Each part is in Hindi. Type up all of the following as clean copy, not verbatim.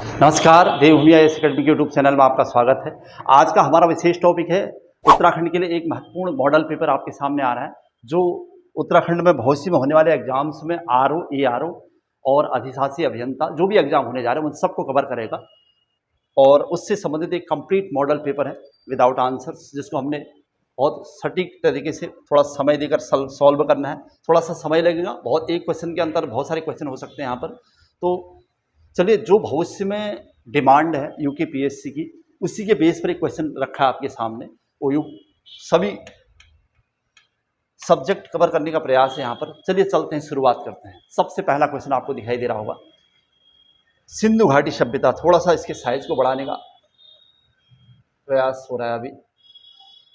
नमस्कार, देवभूमि आईएएस अकेडमी के यूट्यूब चैनल में आपका स्वागत है। आज का हमारा विशेष टॉपिक है उत्तराखंड के लिए एक महत्वपूर्ण मॉडल पेपर आपके सामने आ रहा है, जो उत्तराखंड में भविष्य में होने वाले एग्जाम्स में आरओ, एआरओ और अधिशासी अभियंता जो भी एग्जाम होने जा रहे हैं उन सबको कवर करेगा। और उससे संबंधित एक कंप्लीट मॉडल पेपर है विदाउट आंसर्स, जिसको हमने बहुत सटीक तरीके से थोड़ा समय देकर सॉल्व करना है। थोड़ा सा समय लगेगा, बहुत एक क्वेश्चन के अंदर बहुत सारे क्वेश्चन हो सकते हैं यहाँ पर। तो चलिए, जो भविष्य में डिमांड है यूकेपीएससी की, उसी के बेस पर एक क्वेश्चन रखा है आपके सामने। वो सभी सब्जेक्ट कवर करने का प्रयास है यहाँ पर। चलिए चलते हैं, शुरुआत करते हैं। सबसे पहला क्वेश्चन आपको दिखाई दे रहा होगा, सिंधु घाटी सभ्यता। थोड़ा सा इसके साइज को बढ़ाने का प्रयास हो रहा है अभी,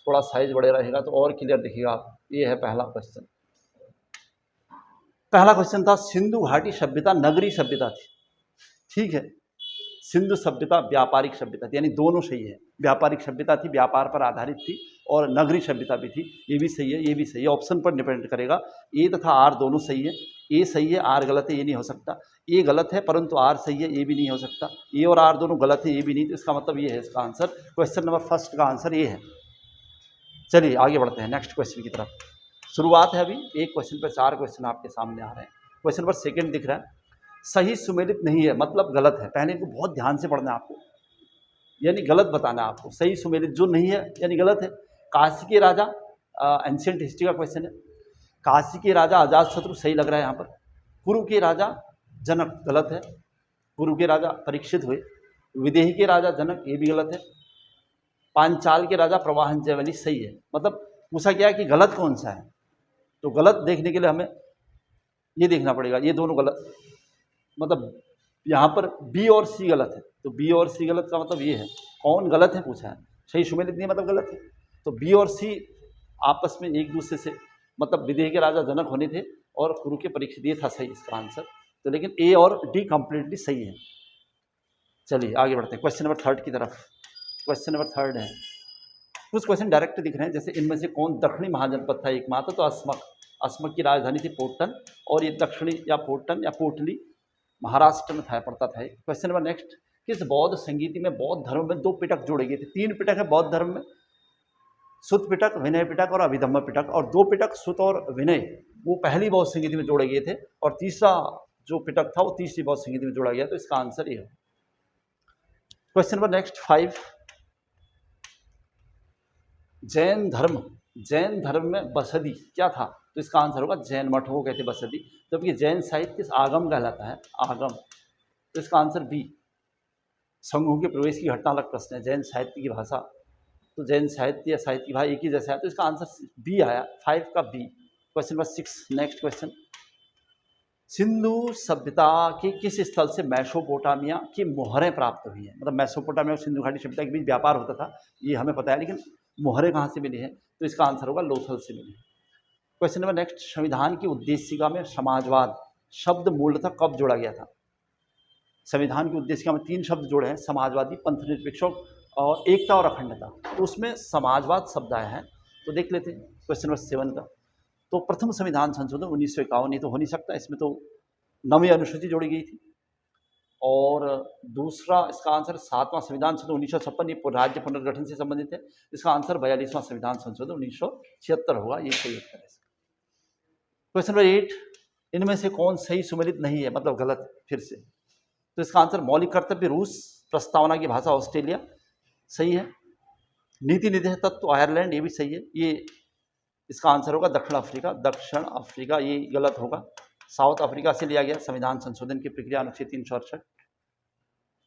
थोड़ा साइज बढ़े रहेगा तो और क्लियर दिखेगा। ये है पहला क्वेश्चन। पहला क्वेश्चन था, सिंधु घाटी सभ्यता नगरीय सभ्यता थी, ठीक है। सिंधु सभ्यता व्यापारिक सभ्यता थी, यानी दोनों सही है। व्यापारिक सभ्यता थी, व्यापार पर आधारित थी, और नगरीय सभ्यता भी थी। ये भी सही है, ये भी सही है। ऑप्शन पर डिपेंड करेगा। ए तथा आर दोनों सही है। ए सही है, आर गलत है, ये नहीं हो सकता। ए गलत है परंतु आर सही है, ये भी नहीं हो सकता। ए और आर दोनों गलत है, ये भी नहीं। तो इसका मतलब ये है, इसका आंसर क्वेश्चन नंबर फर्स्ट का आंसर ये है। चलिए आगे बढ़ते हैं नेक्स्ट क्वेश्चन की तरफ। शुरुआत है अभी, एक क्वेश्चन पर 4 क्वेश्चन आपके सामने आ रहे हैं। क्वेश्चन नंबर सेकेंड दिख रहा है, सही सुमेलित नहीं है मतलब गलत है। पहले इनको बहुत ध्यान से पढ़ना है आपको, यानी गलत बताना है आपको। सही सुमेलित जो नहीं है यानी गलत है। काशी के राजा, एंशिएंट हिस्ट्री का क्वेश्चन है। काशी के राजा अजातशत्रु सही लग रहा है यहाँ पर। कुरु के राजा जनक गलत है, कुरु के राजा परीक्षित हुए। विदेही के राजा जनक, ये भी गलत है। पांचाल के राजा प्रवाहन जयवली सही है। मतलब पूछा गया कि गलत कौन सा है, तो गलत देखने के लिए हमें ये देखना पड़ेगा, ये दोनों गलत। मतलब यहाँ पर बी और सी गलत है, तो बी और सी गलत का मतलब ये है, कौन गलत है पूछा है। सही सुमेलित नहीं मतलब गलत है। तो बी और सी आपस में एक दूसरे से, मतलब विदेही के राजा जनक होने थे और कुरु के परीक्षित, ये था सही इसका आंसर। तो लेकिन ए और डी कंप्लीटली सही है। चलिए आगे बढ़ते हैं क्वेश्चन नंबर थर्ड की तरफ। क्वेश्चन नंबर थर्ड है, कुछ क्वेश्चन डायरेक्ट दिख रहे हैं, जैसे इनमें से कौन दक्षिणी महाजनपद था एकमात्र, तो अस्मक। अस्मक की राजधानी थी पोर्टन, और ये दक्षिणी या पोर्टन या पोटली महाराष्ट्र में था, पड़ता था। क्वेश्चन नंबर नेक्स्ट, किस बौद्ध संगीति में बौद्ध धर्म में 2 पिटक जोड़े गए थे। 3 पिटक है बौद्ध धर्म में, सुत पिटक, विनय पिटक और अभिधम्म पिटक। और 2 पिटक सुत और विनय वो पहली बौद्ध संगीति में जोड़े गए थे, और तीसरा जो पिटक था वो तीसरी बौद्ध संगीति में जोड़ा गया। तो इसका आंसर ये है। क्वेश्चन नंबर नेक्स्ट 5, जैन धर्म में बसदी क्या था। तो इसका आंसर होगा जैन मठ को कहते बसदी। जबकि जैन साहित्य किस आगम कहलाता है, आगम। तो इसका आंसर बी। संघों के प्रवेश की घटना अलग प्रश्न है, जैन साहित्य की भाषा, तो जैन साहित्य या साहित्य की भाषा एक ही जैसा है। तो इसका आंसर बी आया, 5 का B. Question number 6 next question, Sindhu सभ्यता के किस स्थल से मेसोपोटामिया की मोहरें प्राप्त हुई हैं। मतलब मेसोपोटामिया और सिंधु घाटी सभ्यता के बीच व्यापार होता था, ये हमें पता है, लेकिन मोहरें कहाँ से मिली हैं। तो इसका आंसर होगा लोथल से मिली है। क्वेश्चन नंबर नेक्स्ट, संविधान की उद्देशिका में समाजवाद शब्द मूलतः कब जोड़ा गया था। संविधान की उद्देशिका में 3 शब्द जोड़े हैं, समाजवादी, पंथनिरपेक्ष और एकता और अखंडता। तो उसमें समाजवाद शब्द आया है, तो देख लेते हैं क्वेश्चन नंबर 7 का। तो प्रथम संविधान संशोधन 1951, ये तो हो नहीं सकता, इसमें तो 9वीं अनुसूची जोड़ी गई थी। और दूसरा इसका आंसर 7वां संविधान संशोधन 1956, ये राज्य पुनर्गठन से संबंधित है। इसका आंसर 42वां संविधान संशोधन 1976 होगा, ये सही उत्तर है। क्वेश्चन नंबर 8, इनमें से कौन सही सुमेलित नहीं है मतलब गलत फिर से। तो इसका आंसर मौलिक कर्तव्य रूस, प्रस्तावना की भाषा ऑस्ट्रेलिया सही है। नीति निर्देश तत्व आयरलैंड, ये भी सही है। ये इसका आंसर होगा दक्षिण अफ्रीका, ये गलत होगा। साउथ अफ्रीका से लिया गया संविधान संशोधन की प्रक्रिया, अनुच्छेद 368।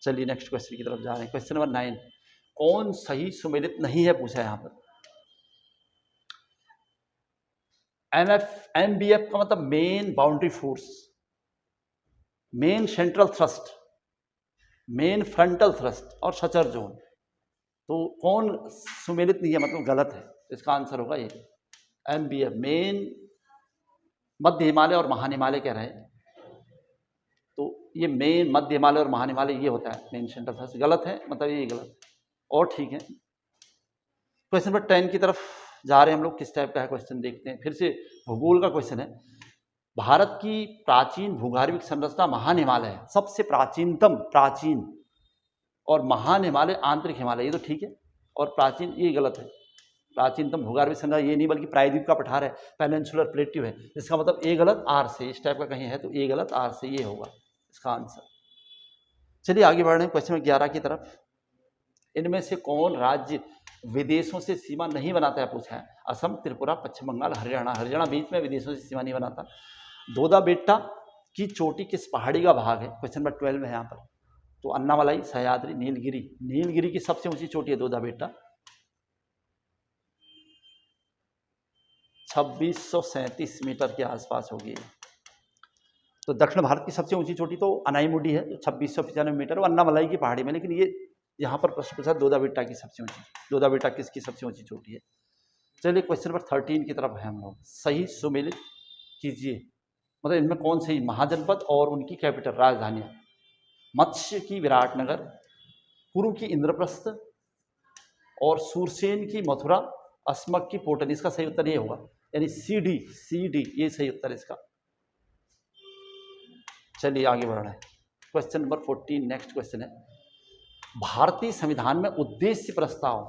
चलिए नेक्स्ट क्वेश्चन की तरफ जा रहे हैं। क्वेश्चन नंबर 9, कौन सही सुमेलित नहीं है पूछा है यहाँ पर। MBF का मतलब main boundary force, main central thrust, main frontal thrust और सचर जोन। तो कौन सुमेलित नहीं है मतलब गलत है। इसका आंसर होगा ये MBF, मेन मध्य हिमालय और महान हिमालय कह रहे हैं। तो ये मेन मध्य हिमालय और महान हिमालय ये होता है मेन सेंट्रल थ्रस्ट, गलत है, मतलब ये गलत है। और ठीक है, क्वेश्चन नंबर 10 की तरफ जा रहे हैं हम लोग। किस टाइप का है क्वेश्चन देखते हैं। फिर से भूगोल का क्वेश्चन है। भारत की प्राचीन भूगर्भिक संरचना महान हिमालय है, सबसे प्राचीन और महान हिमालय आंतरिक हिमालय, ये तो ठीक है। और प्राचीन, ये गलत है। प्राचीनतम भूगर्भीय संरचना ये नहीं, बल्कि प्रायद्वीप का पठार है, पेनिनसुलर प्लेट्यू है। इसका मतलब ए गलत, आर से, इस टाइप का कहीं है तो ए गलत, आर से, ये होगा इसका आंसर। चलिए आगे बढ़ रहे हैं क्वेश्चन 11 की तरफ। इनमें से कौन राज्य विदेशों से सीमा नहीं बनाता है, पूछा है। असम, त्रिपुरा, पश्चिम बंगाल, हरियाणा। हरियाणा बीच में, विदेशों से सीमा नहीं बनाता। दोदा बेट्टा की चोटी किस पहाड़ी का भाग है, क्वेश्चन नंबर 12 में है यहाँ पर। तो अन्नामलाई, सह्याद्री, नीलगिरी। नीलगिरी की सबसे ऊंची चोटी है दोदा बेट्टा, 2637 मीटर के आसपास होगी। तो दक्षिण भारत की सबसे ऊंची चोटी तो अनाईमुडी है, 2695 मीटर, वो अन्नामलाई की पहाड़ी में। लेकिन ये यहाँ पर प्रश्न पूछा दोदा बेट्टा की सबसे ऊंची, दोदा बेट्टा किसकी सबसे ऊंची चोटी है। चलिए क्वेश्चन नंबर 13 की तरफ है हम लोग। सही सुमेलित कीजिए, मतलब इनमें कौन सही, महाजनपद और उनकी कैपिटल, राजधानियाँ। मत्स्य की विराटनगर, कुरु की इंद्रप्रस्थ, और सूरसेन की मथुरा, अस्मक की पोटन। इसका सही उत्तर ये होगा, यानी सी डी ये सही उत्तर इसका। चलिए आगे बढ़ रहे हैं। क्वेश्चन नंबर 14 नेक्स्ट क्वेश्चन है। भारतीय संविधान में उद्देश्य प्रस्ताव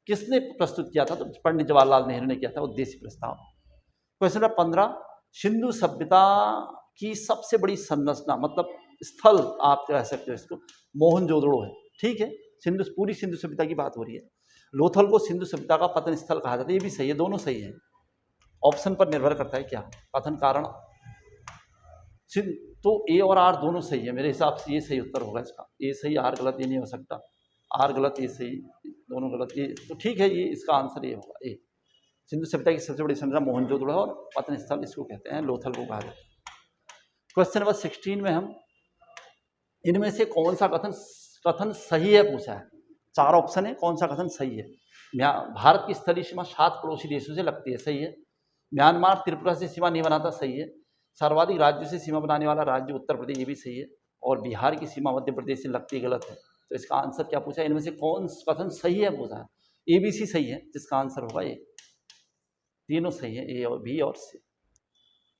किसने प्रस्तुत किया था, तो पंडित जवाहरलाल नेहरू ने किया था उद्देश्य प्रस्ताव। क्वेश्चन नंबर 15, सिंधु सभ्यता की सबसे बड़ी संरचना, मतलब स्थल आप कह सकते हो इसको, मोहनजोदड़ो है। ठीक है, पूरी सिंधु सभ्यता की बात हो रही है। लोथल को सिंधु सभ्यता का पतन स्थल कहा जाता है, ये भी सही है, दोनों सही है। ऑप्शन पर निर्भर करता है क्या, कथन कारण। तो ए और आर दोनों सही है मेरे हिसाब से, ये सही उत्तर होगा इसका। ए सही, आर गलत, ये नहीं हो सकता। आर गलत, ये सही, दोनों गलत, ये तो ठीक है, ये इसका आंसर ये होगा ए। सिंधु सभ्यता की सबसे बड़ी संरचना मोहनजोदड़ो और पतन स्थल इसको कहते हैं, लोथल को कहा जाता है। क्वेश्चन नंबर 16 में हम इनमें से कौन सा कथन सही है पूछा है। 4 ऑप्शन है, कौन सा कथन सही है। भारत की स्थलीय सीमा 7 पड़ोसी देशों से लगती है, सही है। म्यांमार त्रिपुरा से सीमा नहीं बनाता, सही है। सर्वाधिक राज्यों से सीमा बनाने वाला राज्य उत्तर प्रदेश, ये भी सही है। और बिहार की सीमा मध्य प्रदेश से लगती है, गलत है। तो इसका आंसर क्या पूछा है, इनमें से कौन कथन सही है पूछा है। ABC सही है, जिसका आंसर होगा ए। तीनों सही है, ए और बी और सी।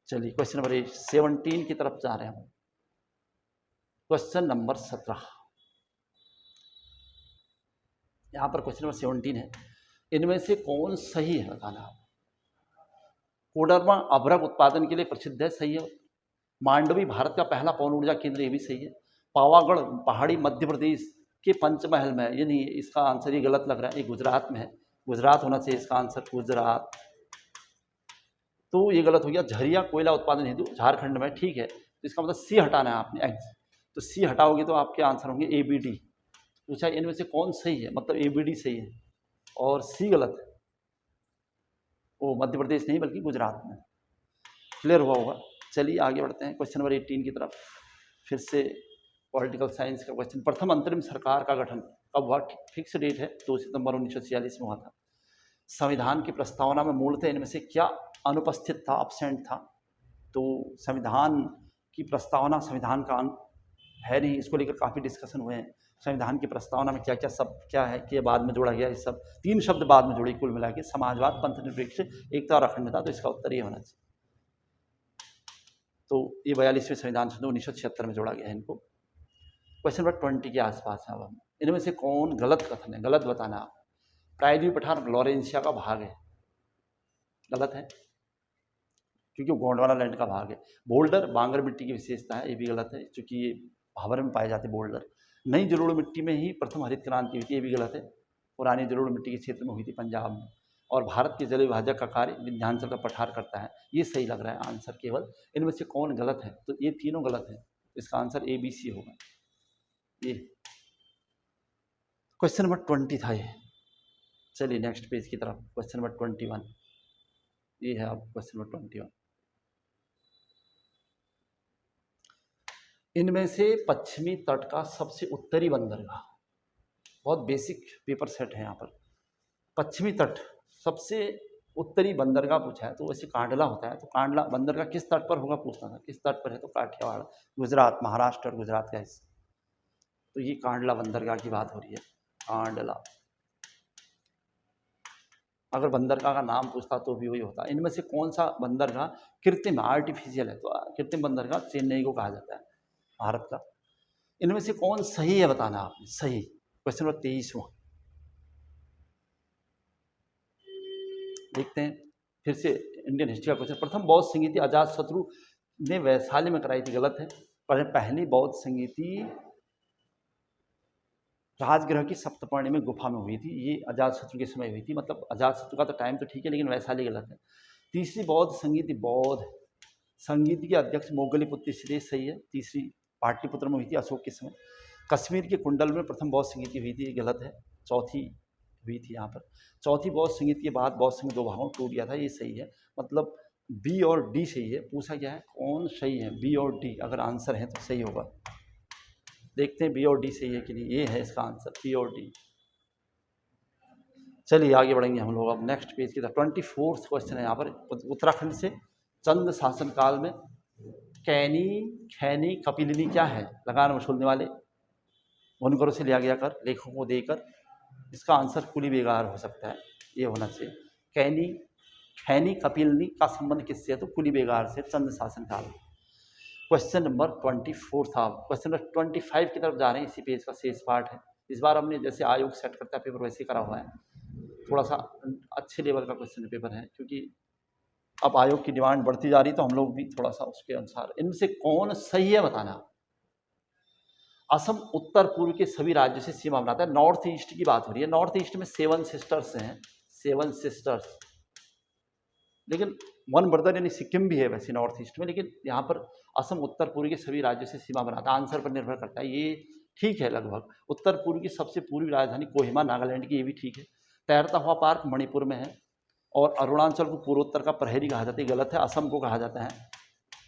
चलिए क्वेश्चन नंबर 17 की तरफ जा रहे हैं। क्वेश्चन नंबर 17, यहाँ पर क्वेश्चन नंबर 17 है। इनमें से कौन सही है बताना। कोडरमा अभ्रक उत्पादन के लिए प्रसिद्ध है, सही है। मांडवी भारत का पहला पवन ऊर्जा केंद्र, ये भी सही है। पावागढ़ पहाड़ी मध्य प्रदेश के पंचमहल में है, ये नहीं, इसका आंसर ये गलत लग रहा है, ये गुजरात में है। गुजरात होना चाहिए इसका आंसर, गुजरात, तो ये गलत हो गया। झरिया कोयला उत्पादन हेतु झारखंड में, ठीक है। तो इसका मतलब सी हटाना है आपने, तो सी हटाओगे तो आपके आंसर होंगे ABD। पूछा इनमें से कौन सही है, मतलब ABD सही है और सी गलत है। वो मध्य प्रदेश नहीं बल्कि गुजरात में। क्लियर हुआ होगा। चलिए आगे बढ़ते हैं क्वेश्चन नंबर 18 की तरफ। फिर से पॉलिटिकल साइंस का क्वेश्चन। प्रथम अंतरिम सरकार का गठन कब हुआ, फिक्स डेट है, 2 सितंबर 1946 में हुआ था। संविधान की प्रस्तावना में मूलतः इनमें से क्या अनुपस्थित था, अब्सेंट था। तो संविधान की प्रस्तावना, संविधान का है नहीं, इसको लेकर काफ़ी डिस्कशन हुए हैं। संविधान की प्रस्तावना में क्या क्या सब क्या है कि बाद में जोड़ा गया, ये सब 3 शब्द बाद में जोड़े कुल मिला के, समाजवाद, पंथ निरपेक्ष, एकता और अखंडता। तो इसका उत्तर ये होना चाहिए। तो ये 42वें संविधान संशोधन 1976 में जोड़ा गया है इनको। क्वेश्चन नंबर 20 के आसपास है। अब हम इनमें से कौन गलत कथन है, गलत बताना आप। प्रायद्वीप पठार लॉरेंशिया का भाग है, गलत है क्योंकि वो गोंडवाना लैंड का भाग है। बोल्डर बांगर मिट्टी की विशेषता है, ये भी गलत है क्योंकि ये भावर में पाए जाते बोल्डर। नई जलोढ़ मिट्टी में ही प्रथम हरित क्रांति हुई थी, ये भी गलत है। पुरानी जलोढ़ मिट्टी के क्षेत्र में हुई थी पंजाब में। और भारत के जल विभाजक का कार्य विंध्याचल का पठार करता है, ये सही लग रहा है आंसर केवल। इनमें से कौन गलत है, तो ये तीनों गलत है, इसका आंसर ABC होगा। ये क्वेश्चन नंबर 20 था ये। चलिए नेक्स्ट पेज की तरफ, क्वेश्चन नंबर 21, ये है अब क्वेश्चन नंबर 21। इनमें से पश्चिमी तट का सबसे उत्तरी बंदरगाह, बहुत बेसिक पेपर सेट है यहाँ पर। पश्चिमी तट सबसे उत्तरी बंदरगाह पूछा है, तो वैसे कांडला होता है, तो कांडला बंदरगाह किस तट पर होगा पूछना था, किस तट पर है, तो काठियावाड़, गुजरात, महाराष्ट्र और गुजरात का हिस्सा। तो ये कांडला बंदरगाह की बात हो रही है, कांडला। अगर बंदरगाह का नाम पूछता तो भी वही होता। इनमें से कौन सा बंदरगाह कृत्रिम आर्टिफिशियल है, तो कृत्रिम बंदरगाह चेन्नई को कहा जाता है भारत का। इनमें से कौन सही है बताना आपने, सही। क्वेश्चन नंबर 23वां देखते हैं, फिर से इंडियन हिस्ट्री का क्वेश्चन। प्रथम बौद्ध संगीति अजात शत्रु ने वैशाली में कराई थी, गलत है। पर पहली बौद्ध संगीति राजगृह की सप्तपर्णी में गुफा में हुई थी, ये अजात शत्रु के समय हुई थी। मतलब अजात शत्रु का तो टाइम तो ठीक है, लेकिन वैशाली गलत है। तीसरी बौद्ध संगीति के अध्यक्ष मोगलीपुत्र श्रेष्ठ, सही है। तीसरी पाटलिपुत्र में हुई थी अशोक के समय। कश्मीर के कुंडल में प्रथम बौद्ध संगीति हुई थी, गलत है। चौथी हुई थी यहाँ पर। चौथी बौद्ध संगीत के बाद बौद्ध संगीत 2 भागों में टूट गया था, ये सही है। मतलब बी और डी सही है। पूछा गया है कौन सही है, बी और डी। अगर आंसर है तो सही होगा, देखते हैं बी और डी सही है कि नहीं। ये है इसका आंसर, बी और डी। चलिए आगे बढ़ेंगे हम लोग अब नेक्स्ट पेज की तरफ। 24वां क्वेश्चन है यहाँ पर। उत्तराखंड से चंद शासन काल में कैनी, खैनी, कपिलिनी क्या है? लगान वसूलने वाले बुनकरों से लिया गया कर, लेखकों को देकर। इसका आंसर कुली बेगार हो सकता है, ये होना चाहिए। कैनी, खैनी, कपिलिनी का संबंध किससे है? तो कुली बेगार से, चंद शासन काल में। क्वेश्चन नंबर 24 था। क्वेश्चन नंबर 25 की तरफ जा रहे हैं, इसी पेज का शेष पार्ट है। इस बार हमने जैसे आयोग सेट करता है पेपर वैसे करा हुआ है। थोड़ा सा अच्छे लेवल का क्वेश्चन पेपर है, क्योंकि अब आयोग की डिमांड बढ़ती जा रही, तो हम लोग भी थोड़ा सा उसके अनुसार। इनमें से कौन सही है बताना। असम उत्तर पूर्व के सभी राज्यों से सीमा बनाता है। नॉर्थ ईस्ट की बात हो रही है। नॉर्थ ईस्ट में 7 सिस्टर्स हैं, 7 सिस्टर्स। लेकिन 1 ब्रदर यानी सिक्किम भी है वैसे नॉर्थ ईस्ट में, लेकिन यहाँ पर असम उत्तर पूर्व के सभी राज्यों से सीमा बनाता है। आंसर पर निर्भर करता है, ये ठीक है लगभग। उत्तर पूर्व की सबसे पूर्वी राजधानी कोहिमा नागालैंड की, ये भी ठीक है। तैरता हुआ पार्क मणिपुर में है। और अरुणाचल को पूर्वोत्तर का प्रहरी कहा जाता है, गलत है। असम को कहा जाता है,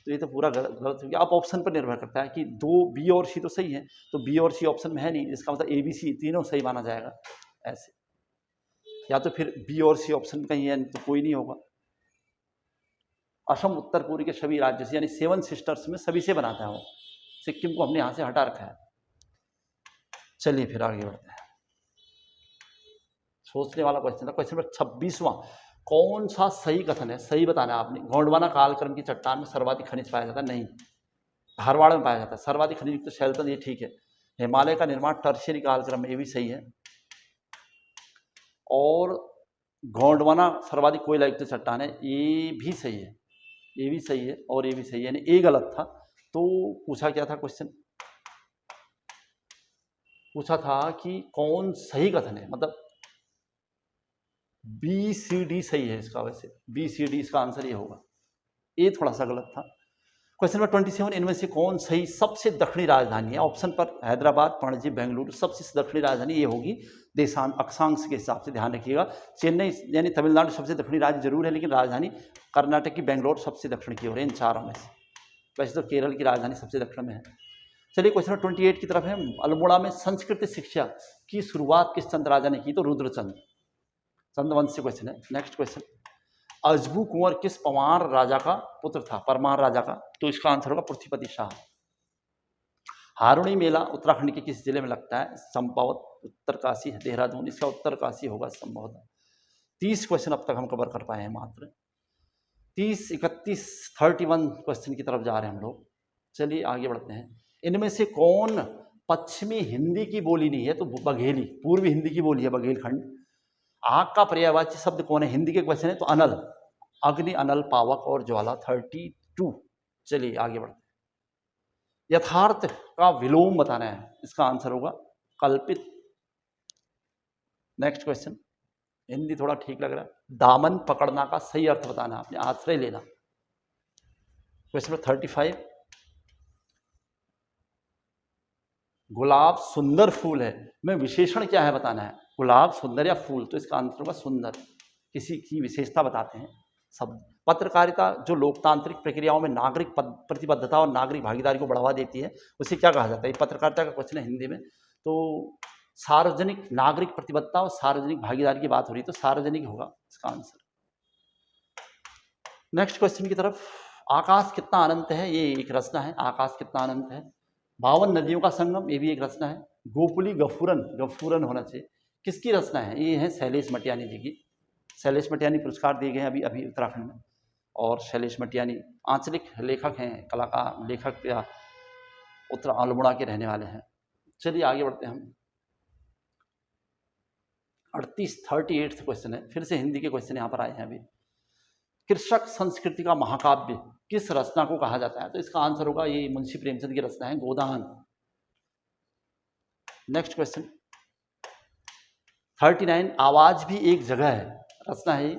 तो ये तो पूरा गलत हो गया। अब ऑप्शन पर निर्भर करता है कि 2 बी और सी तो सही है, तो बी और सी ऑप्शन में है नहीं, इसका मतलब ए बी सी तीनों सही माना जाएगा ऐसे। या तो फिर बी और सी ऑप्शन कहीं है तो कोई नहीं होगा। असम उत्तर पूर्व के सभी राज्यों से यानी 7 सिस्टर्स में सभी से बनाता है वो। सिक्किम को हमने यहाँ से हटा रखा है। चलिए फिर आगे बढ़ते हैं। सोचने वाला क्वेश्चन था। क्वेश्चन नंबर 26वां। कौन सा सही कथन है? सही बताना है आपने। गोंडवाना कालक्रम की चट्टान में सर्वाधिक खनिज पाया जाता है, नहीं। धारवाड़ में पाया जाता है सर्वाधिक खनिज युक्त शैलतन, ये ठीक है। हिमालय का निर्माण टर्शियरी कालक्रम में, ये भी सही है। और गोंडवाना सर्वाधिक कोयला युक्त चट्टान है, ये भी सही है। ये भी सही है और ये भी सही है, यानी ए गलत था। तो पूछा क्या था क्वेश्चन? पूछा था कि कौन सही कथन है, मतलब बी सी डी सही है इसका। वैसे बी सी डी इसका आंसर ये होगा। ए थोड़ा सा गलत था। Question number 27। इनमें से कौन सही सबसे दक्षिणी राजधानी है? ऑप्शन पर हैदराबाद, पणजी, बेंगलुरु। सबसे दक्षिणी राजधानी ये होगी देशांत अक्षांश के हिसाब से, ध्यान रखिएगा। चेन्नई यानी तमिलनाडु सबसे दक्षिणी राज्य जरूर है, लेकिन राजधानी कर्नाटक की बेंगलोर सबसे दक्षिण की ओर है इन चारों में से। वैसे तो केरल की राजधानी सबसे दक्षिण में है। चलिए क्वेश्चन नंबर 28 की तरफ है। अल्मोड़ा में संस्कृत शिक्षा की शुरुआत किस चंद राजा ने की? तो रुद्रचंद, चंद्रवंश से क्वेश्चन है। Next question. अजबू कुंवर किस परमार राजा का पुत्र था? परमार राजा का, तो इसका आंसर होगा पृथ्वीपति शाह। हारुणी मेला उत्तराखंड के किस जिले में लगता है? चंपावत, उत्तरकाशी, देहरादून। इसका उत्तरकाशी होगा संभवतः। 30 क्वेश्चन अब तक हम कवर कर पाए हैं मात्र। 30, 31, 31 क्वेश्चन की तरफ जा रहे हैं हम लोग। चलिए आगे बढ़ते हैं। इनमें से कौन पश्चिमी हिंदी की बोली नहीं है? तो बघेली। पूर्वी हिंदी की बोली है बघेलखंड। आग का पर्यायवाची शब्द कौन है? हिंदी के क्वेश्चन है तो अनल, अग्नि, अनल, पावक और ज्वाला। 32। चलिए आगे बढ़ते हैं। यथार्थ का विलोम बताना है, इसका आंसर होगा कल्पित। Next question. हिंदी थोड़ा ठीक लग रहा है। दामन पकड़ना का सही अर्थ बताना, आपने आश्रय लेना। Question number 35। गुलाब सुंदर फूल है, में विशेषण क्या है बताना है। गुलाब सुंदर या फूल, तो इसका आंसर होगा सुंदर। किसी की विशेषता बताते हैं शब्द। पत्रकारिता जो लोकतांत्रिक प्रक्रियाओं में नागरिक प्रतिबद्धता और नागरिक भागीदारी को बढ़ावा देती है, उसे क्या कहा जाता है? पत्रकारिता का क्वेश्चन है हिंदी में। तो सार्वजनिक नागरिक प्रतिबद्धता और सार्वजनिक भागीदारी की बात हो रही है, तो सार्वजनिक होगा इसका आंसर। नेक्स्ट क्वेश्चन की तरफ। आकाश कितना अनंत है, ये एक रचना है। आकाश कितना अनंत है। 52 नदियों का संगम, ये भी एक रचना है। गोपुली गफूरन, गफूरन होना चाहिए। किसकी रचना है? ये है शैलेश मटियानी जी की। शैलेश मटियानी पुरस्कार दिए गए हैं अभी उत्तराखंड में। और शैलेश मटियानी आंचलिक लेखक हैं, कलाकार, लेखक या उत्तर अल्मोड़ा के रहने वाले हैं। चलिए आगे बढ़ते हैं हम। 38 क्वेश्चन है, फिर से हिंदी के क्वेश्चन यहाँ पर आए हैं अभी। कृषक संस्कृति का महाकाव्य किस रचना को कहा जाता है? तो इसका आंसर होगा ये मुंशी प्रेमचंद की रचना है गोदान। नेक्स्ट क्वेश्चन 39 आवाज भी एक जगह है रचना है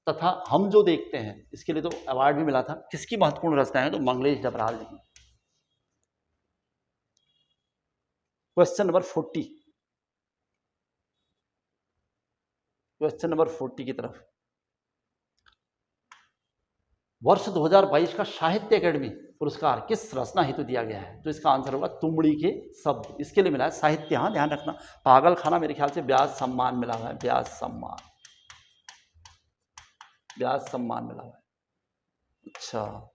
तथा हम जो देखते हैं, इसके लिए तो अवार्ड भी मिला था। किसकी महत्वपूर्ण रचना है? तो मंगलेश डबराल जी की। क्वेश्चन नंबर 40, क्वेश्चन नंबर 40 की तरफ। वर्ष 2022 का साहित्य अकेडमी पुरस्कार किस रचना हेतु दिया गया है? तो इसका आंसर होगा तुमड़ी के शब्द। इसके लिए मिला है साहित्य, हाँ ध्यान रखना। पागल खाना मेरे ख्याल से व्यास सम्मान मिला हुआ है, व्यास सम्मान, व्यास सम्मान मिला हुआ है। अच्छा,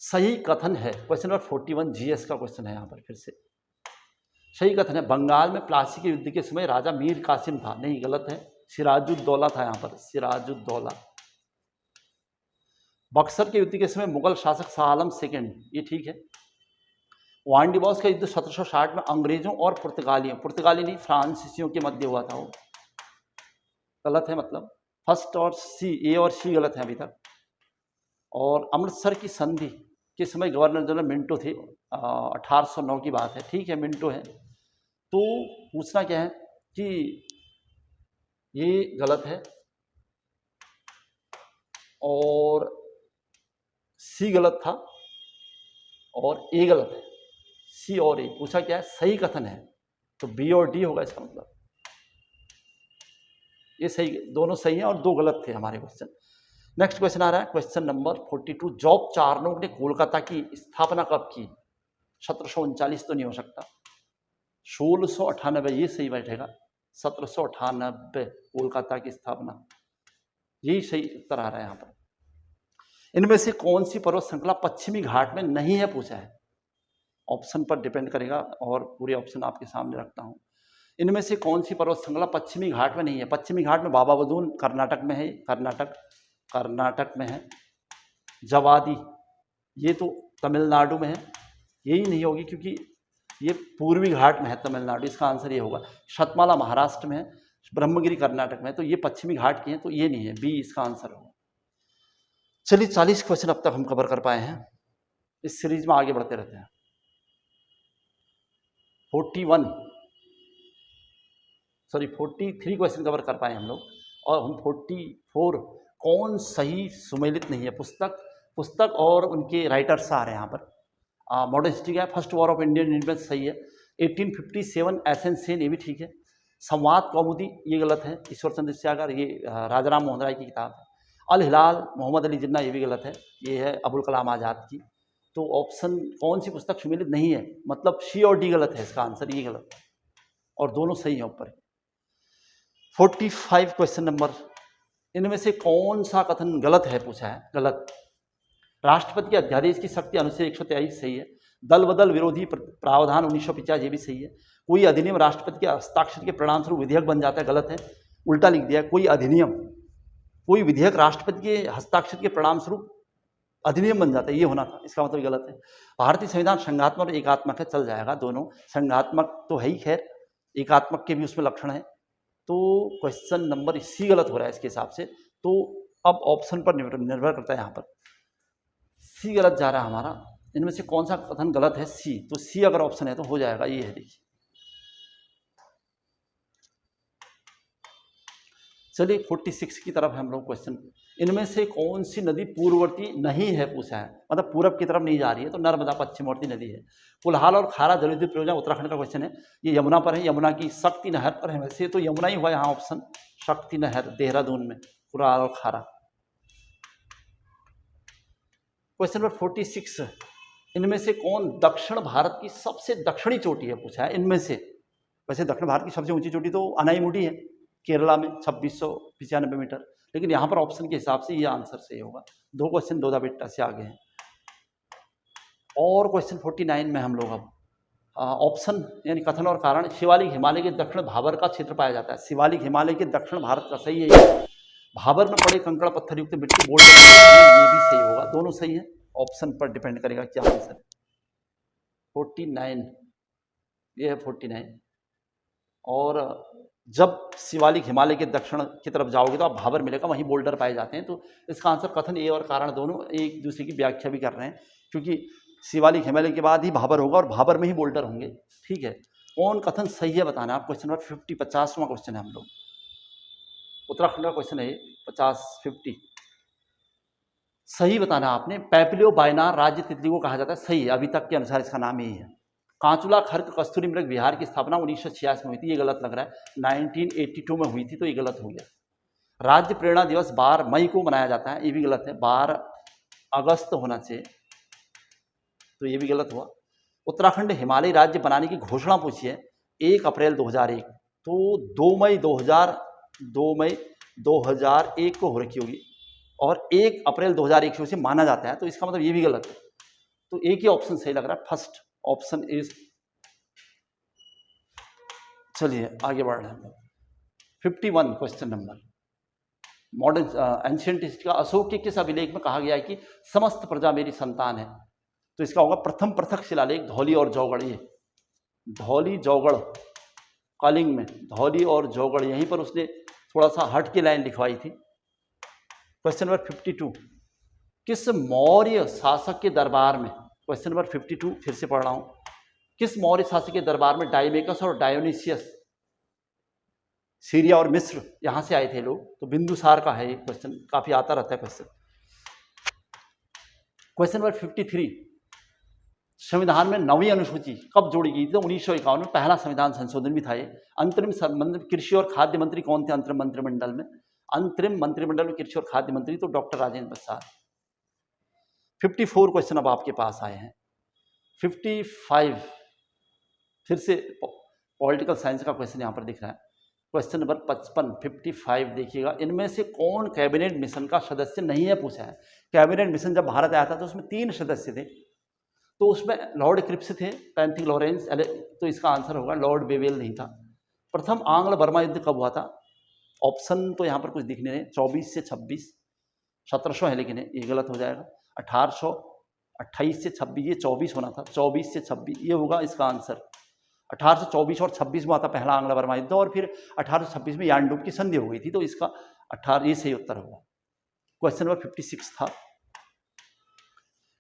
सही कथन है। क्वेश्चन नंबर 41 जीएस का क्वेश्चन है यहाँ पर फिर से। सही कथन है बंगाल में प्लासी के युद्ध के समय राजा मीर कासिम था। नहीं, गलत है, सिराजुद्दौला था यहाँ पर, सिराजुद्दौला। बक्सर के युद्ध के समय मुगल शासक शाह आलम सेकंड, ये ठीक है। वांडीबॉस का युद्ध 1760 में अंग्रेजों और पुर्तगालियों, पुर्तगाली नहीं फ्रांसीसियों के मध्य हुआ था, वो गलत है। मतलब फर्स्ट और सी, ए और सी गलत है अभी तक। और अमृतसर की संधि के समय गवर्नर जनरल मिंटो थे, 1809 की बात है, ठीक है, मिंटो है। तो पूछना क्या है कि ये गलत है और सी गलत था और ए गलत है। सी और ए पूछा क्या है? सही कथन है, तो बी और डी होगा इसका मतलब। ये सही, दोनों सही हैं और दो गलत थे हमारे क्वेश्चन। नेक्स्ट क्वेश्चन आ रहा है, क्वेश्चन नंबर 42। जॉब चार्नोक ने कोलकाता की स्थापना कब की? 1739 तो नहीं हो सकता, 1698 ये सही बैठेगा। 1798 कोलकाता की स्थापना, यही सही उत्तर आ रहा है यहाँ पर। इनमें से कौन सी पर्वत श्रृंखला पश्चिमी घाट में नहीं है पूछा है। ऑप्शन पर डिपेंड करेगा और पूरे ऑप्शन आपके सामने रखता हूँ। इनमें से कौन सी पर्वत श्रृंखला पश्चिमी घाट में नहीं है? पश्चिमी घाट में बाबा बदून कर्नाटक में है, कर्नाटक में है। जवादी ये तो तमिलनाडु में है, यही नहीं होगी क्योंकि ये पूर्वी घाट में है तमिलनाडु, इसका आंसर ये होगा। शतमाला महाराष्ट्र में है, ब्रह्मगिरी कर्नाटक में है, तो ये पश्चिमी घाट की है, तो ये नहीं है, बी इसका आंसर होगा। चलिए 40 क्वेश्चन अब तक हम कवर कर पाए हैं, इस सीरीज में आगे बढ़ते रहते हैं। 43 क्वेश्चन कवर कर पाए हम लोग, और हम 44 कौन सही सुमेलित नहीं है पुस्तक और उनके राइटर्स आ रहे हैं यहाँ पर। मॉडर्न हिस्ट्री का first war of Indian independence सही है। 1857 एसेंस सेन, ये भी ठीक है। संवाद कौमुदी ये गलत है, ईश्वर चंद्र सागर, ये राजाराम मोहन राय की किताब है। अल हिलाल मोहम्मद अली जिन्ना, ये भी गलत है, ये है अबुल कलाम आज़ाद की। तो ऑप्शन कौन सी पुस्तक सुमेलित नहीं है, मतलब सी और डी गलत है, इसका आंसर ये गलत है और दोनों सही है ऊपर। 45 क्वेश्चन नंबर, इनमें से कौन सा कथन गलत है पूछा है? गलत। राष्ट्रपति के अध्यादेश की शक्ति अनुच्छेद 123 सही है। दल बदल विरोधी प्रावधान 1950 ये भी सही है। कोई अधिनियम राष्ट्रपति के हस्ताक्षर के परिणाम स्वरूप विधेयक बन जाता है, गलत है, उल्टा लिख दिया। कोई अधिनियम, कोई विधेयक राष्ट्रपति के हस्ताक्षर के परिणाम स्वरूप अधिनियम बन जाता है, ये होना था, इसका मतलब गलत है। भारतीय संविधान संघात्मक और एकात्मक है, चल जाएगा दोनों। संघात्मक तो है ही, खैर एकात्मक के भी उसमें लक्षण है। तो क्वेश्चन नंबर सी गलत हो रहा है इसके हिसाब से। तो अब ऑप्शन पर निर्भर करता है, यहाँ पर सी गलत जा रहा है हमारा। इनमें से कौन सा कथन गलत है? सी। तो सी अगर ऑप्शन है तो हो जाएगा, ये है, देखिए। चलिए 46 की तरफ है हम लोग क्वेश्चन। इनमें से कौन सी नदी पूर्ववर्ती नहीं है पूछा है, मतलब पूरब की तरफ नहीं जा रही है, तो नर्मदा पश्चिमवर्ती नदी है। पुलहाल और खारा जलविद्युत परियोजना उत्तराखंड का क्वेश्चन है, ये यमुना पर है, यमुना की शक्ति नहर पर है। वैसे तो यमुना ही हुआ यहाँ ऑप्शन, शक्ति नहर देहरादून में, पुलहाल और खारा। क्वेश्चन नंबर 46, इनमें से कौन दक्षिण भारत की सबसे दक्षिणी चोटी है पूछा है। इनमें से, वैसे दक्षिण भारत की सबसे ऊंची चोटी तो अनाईमुडी है केरला में, 2695 मीटर, लेकिन यहाँ पर ऑप्शन के हिसाब से ये आंसर सही होगा। 2 क्वेश्चन 2 बेटा से आगे हैं। और क्वेश्चन 49 में हम लोग अब ऑप्शन यानी कथन और कारण। शिवालिक हिमालय के दक्षिण भाबर का क्षेत्र पाया जाता है। शिवालिक हिमालय के दक्षिण भारत का, सही है ये। भाबर में पड़े कंकड़ पत्थर युक्त मिट्टी बोल्ड, ये भी सही होगा, दोनों सही है। ऑप्शन पर डिपेंड करेगा क्या आंसर है। 49 ये है 49। और जब शिवालिक हिमालय के दक्षिण की तरफ जाओगे तो आप भाबर मिलेगा, वहीं बोल्डर पाए जाते हैं। तो इसका आंसर कथन ए और कारण दोनों एक दूसरे की व्याख्या भी कर रहे हैं, क्योंकि शिवालिक हिमालय के बाद ही भाबर होगा और भाबर में ही बोल्डर होंगे। ठीक है, कौन कथन सही है बताना आप। क्वेश्चन नंबर 50, 50वां क्वेश्चन है हम लोग, उत्तराखंड का क्वेश्चन है 50 सही बताना आपने। पैपलियो बायनार राज्य तितली को कहा जाता है, सही है, अभी तक के अनुसार इसका नाम यही है। कांचुला खर्क कस्तूरी मृग विहार की स्थापना 1986 में हुई थी, ये गलत लग रहा है। 1982 में हुई थी, तो ये गलत हो गया। राज्य प्रेरणा दिवस 12 मई को मनाया जाता है, ये भी गलत है, 12 अगस्त होना चाहिए, तो ये भी गलत हुआ। उत्तराखंड हिमालयी राज्य बनाने की घोषणा पूछी है 1 अप्रैल 2001, तो 2 मई 2001 को हो रखी होगी, और 1 अप्रैल 2001 से उसे माना जाता है, तो इसका मतलब ये भी गलत है। तो एक ही ऑप्शन सही लग रहा है, फर्स्ट ऑप्शन इज। चलिए आगे बढ़ रहे हैं। 51 question number, modern ancient history का अशोक के किस अभिलेख में कहा गया है कि समस्त प्रजा मेरी संतान है? तो इसका होगा प्रथम पृथक शिलालेख धौली और जौगढ़। ये धौली जौगढ़ कलिंग में, धौली और जौगढ़, यहीं पर उसने थोड़ा सा हट के लाइन लिखवाई थी। क्वेश्चन नंबर 52, किस मौर्य शासक के दरबार में, क्वेश्चन नंबर 52 फिर से पढ़ रहा हूं, किस मौर्य शासक के दरबार में डायमेकस और डायोनिसियस, सीरिया और मिस्र, यहां से आए थे लोग? तो बिंदुसार का है ये क्वेश्चन, काफी आता रहता है क्वेश्चन। क्वेश्चन नंबर 53, संविधान में 9वीं अनुसूची कब जोड़ी गई थी? तो 1951 में पहला संविधान संशोधन भी था ये। अंतरिम कृषि और खाद्य मंत्री कौन थे अंतरिम मंत्रिमंडल में? अंतरिम मंत्रिमंडल में कृषि और खाद्य मंत्री तो डॉक्टर राजेंद्र प्रसाद। 54 क्वेश्चन अब आपके पास आए हैं। 55 फिर से पॉलिटिकल साइंस का क्वेश्चन यहां पर दिख रहा है। क्वेश्चन नंबर 55 देखिएगा, इनमें से कौन कैबिनेट मिशन का सदस्य नहीं है पूछा है। कैबिनेट मिशन जब भारत आया था तो उसमें 3 सदस्य थे, तो उसमें लॉर्ड क्रिप्स थे, पैंथिक लॉरेंस, तो इसका आंसर होगा लॉर्ड बेवेल नहीं था। प्रथम आंग्ल बर्मा युद्ध कब हुआ था? ऑप्शन तो यहाँ पर कुछ दिख नहीं रहे, 24 से 26, 1700 है लेकिन ये गलत हो जाएगा। 1828 से 26, ये 24 होना था, 24 से 26 ये होगा इसका आंसर। 1824 और 26 में आता पहला आंग्ल बर्मा युद्ध, और फिर 1826 में यानडूब की संधि हो गई थी, तो इसका 18 ये सही उत्तर होगा। क्वेश्चन नंबर 56 था।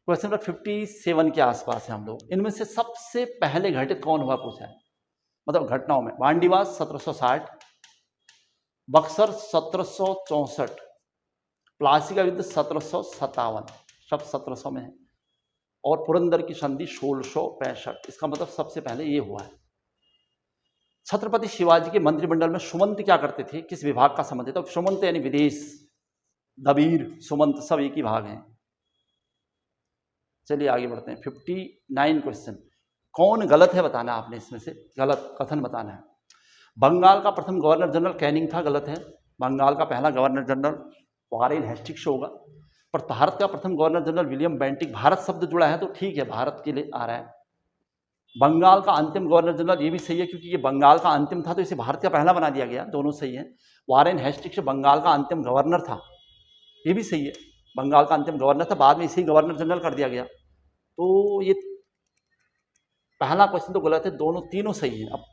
क्वेश्चन नंबर 57 के आसपास है हम लोग। इनमें से सबसे पहले घटित कौन हुआ पूछा है, मतलब घटनाओं में। वांडीवास 1760, बक्सर 1764, प्लासी का युद्ध 1757, सब 1700 में है, और पुरंदर की संधि 1665। इसका मतलब सबसे पहले ये हुआ है। छत्रपति शिवाजी के मंत्रिमंडल में सुमंत क्या करते थे, किस विभाग का संबंध है? तो सुमंत यानी विदेश, दबीर, सुमंत सब एक ही भाग हैं। चलिए आगे बढ़ते हैं। 59 क्वेश्चन, कौन गलत है बताना आपने, इसमें से गलत कथन बताना है। बंगाल का प्रथम गवर्नर जनरल कैनिंग था, गलत है। बंगाल का पहला गवर्नर जनरल वारेन हेस्टिंग्स होगा। पर भारत का प्रथम governor general William Bentinck, Bharat शब्द जुड़ा है तो ठीक है, भारत के लिए आ रहा है। बंगाल का अंतिम गवर्नर जनरल, ये भी सही है क्योंकि ये बंगाल का अंतिम था तो इसे भारत का पहला बना दिया गया, दोनों सही है। वारेन हेस्टिंग्स बंगाल का अंतिम गवर्नर था, ये भी सही है, बंगाल का अंतिम गवर्नर था, बाद में इसे गवर्नर जनरल कर दिया गया। तो ये पहला क्वेश्चन तो गलत है, दोनों तीनों सही है। अब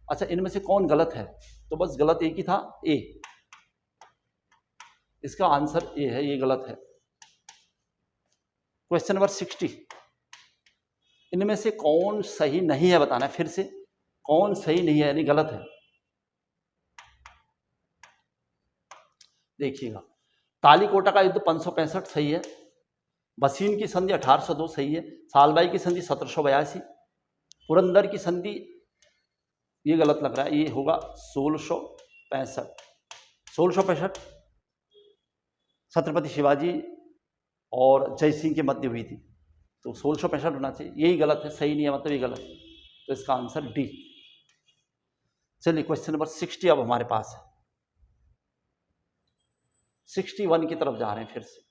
अच्छा, इनमें से कौन गलत है? तो बस गलत एक ही था, ए, इसका आंसर ए है, ये गलत है। क्वेश्चन नंबर 60, इनमें से कौन सही नहीं है बताना है। फिर से कौन सही नहीं है यानी गलत है, देखिएगा। तालीकोटा का युद्ध 565 सही है, बसीन की संधि 1802 सही है, सालबाई की संधि 1782, पुरंदर की संधि ये गलत लग रहा है, ये होगा 1665। छत्रपति शिवाजी और जय सिंह के मध्य हुई थी, तो 1665 होना चाहिए, यही गलत है, सही नहीं है मतलब ये गलत है, तो इसका आंसर डी। चलिए क्वेश्चन नंबर 60 अब हमारे पास है। 61 की तरफ जा रहे हैं फिर से।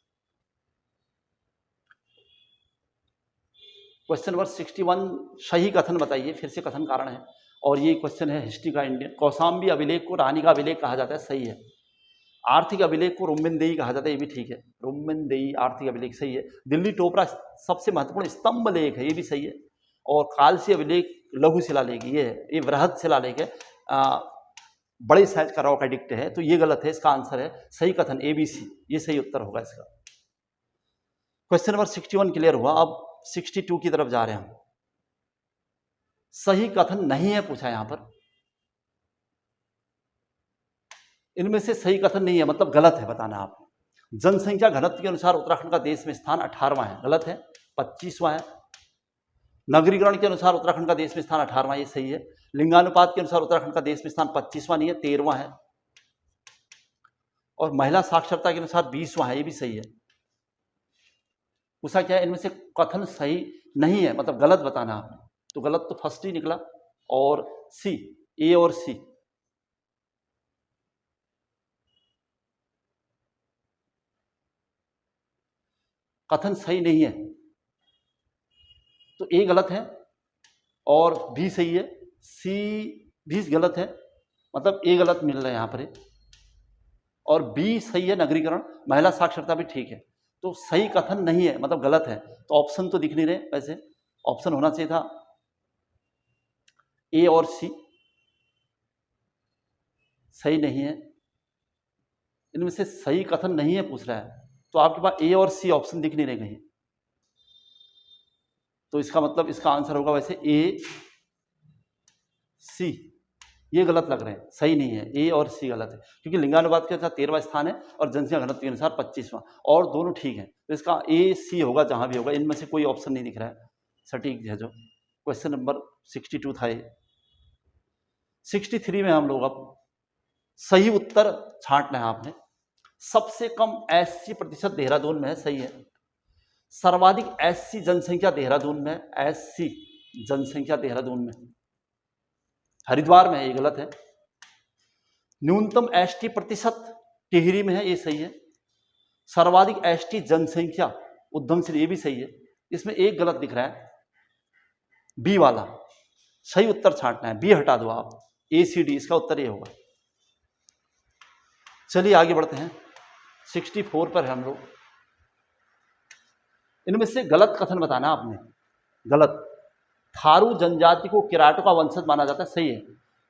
क्वेश्चन नंबर 61, सही कथन बताइए, फिर से कथन कारण है, और ये क्वेश्चन है हिस्ट्री का इंडियन। कौशाम्बी अभिलेख को रानी का अभिलेख कहा जाता है, सही है। आर्थिक अभिलेख को रुम्मिनदेई कहा जाता है, ये भी ठीक है, रुम्मिनदेई आर्थिक अभिलेख सही है। दिल्ली टोपरा सबसे महत्वपूर्ण स्तंभ लेख है, ये भी सही है। और कालसी अभिलेख लघु शिलालेख ये है, ये वृहद शिलालेख है, बड़े साइज का रॉक एडिक्ट है, तो ये गलत है। इसका आंसर है सही कथन ABC, ये सही उत्तर होगा इसका। क्वेश्चन नंबर 61 क्लियर हुआ। अब 62 की तरफ जा रहे हैं हम। सही कथन नहीं है पूछा यहां पर, इनमें से सही कथन नहीं है मतलब गलत है, बताना आप। जनसंख्या घनत्व के अनुसार उत्तराखंड का देश में स्थान 18वां है, गलत है, 25वां है। नगरीकरण के अनुसार उत्तराखंड का देश में स्थान 18वां, ये सही है। लिंगानुपात के अनुसार उत्तराखंड का देश में स्थान 25वां नहीं है, 13वां है। और महिला साक्षरता के अनुसार 20वां है, ये भी सही है। पूछा क्या है, इनमें से कथन सही नहीं है मतलब गलत बताना आपने, तो गलत तो फर्स्ट ही निकला, और सी, ए और सी। कथन सही नहीं है, तो ए गलत है और बी सही है, सी भी गलत है, मतलब ए गलत मिल रहा है यहाँ पर, और बी सही है, नगरीकरण, महिला साक्षरता भी ठीक है। तो सही कथन नहीं है मतलब गलत है, तो ऑप्शन तो दिख नहीं रहे, वैसे ऑप्शन होना चाहिए था ए और सी, सही नहीं है। इनमें से सही कथन नहीं है पूछ रहा है, तो आपके पास ए और सी ऑप्शन दिख नहीं रहे कहीं, तो इसका मतलब इसका आंसर होगा वैसे ए सी। ये गलत लग रहे हैं, सही नहीं है, ए और सी गलत है, क्योंकि लिंगानुपात के अनुसार 13वां स्थान है और जनसंख्या घनत्व के अनुसार 25वां, और दोनों ठीक है, तो इसका ए सी होगा जहां भी होगा। इनमें से कोई ऑप्शन नहीं दिख रहा है सटीक है जो। क्वेश्चन नंबर 62 था ये। 63 में हम लोग अब सही उत्तर छांटना है आपने। सबसे कम SC प्रतिशत देहरादून में है, सही है। सर्वाधिक SC जनसंख्या देहरादून में, SC जनसंख्या देहरादून में, हरिद्वार में है, ये गलत है। न्यूनतम ST प्रतिशत टिहरी में है, ये सही है। सर्वाधिक ST जनसंख्या उधमसिंह, ये भी सही है। इसमें एक गलत दिख रहा है, बी वाला। सही उत्तर छांटना है, बी हटा दो आप, ACD, इसका उत्तर ये होगा। चलिए आगे बढ़ते हैं, 64 पर है हम लोग। इनमें से गलत कथन बताना आपने, गलत। थारू जनजाति को किराटों का वंशज माना जाता है, सही है।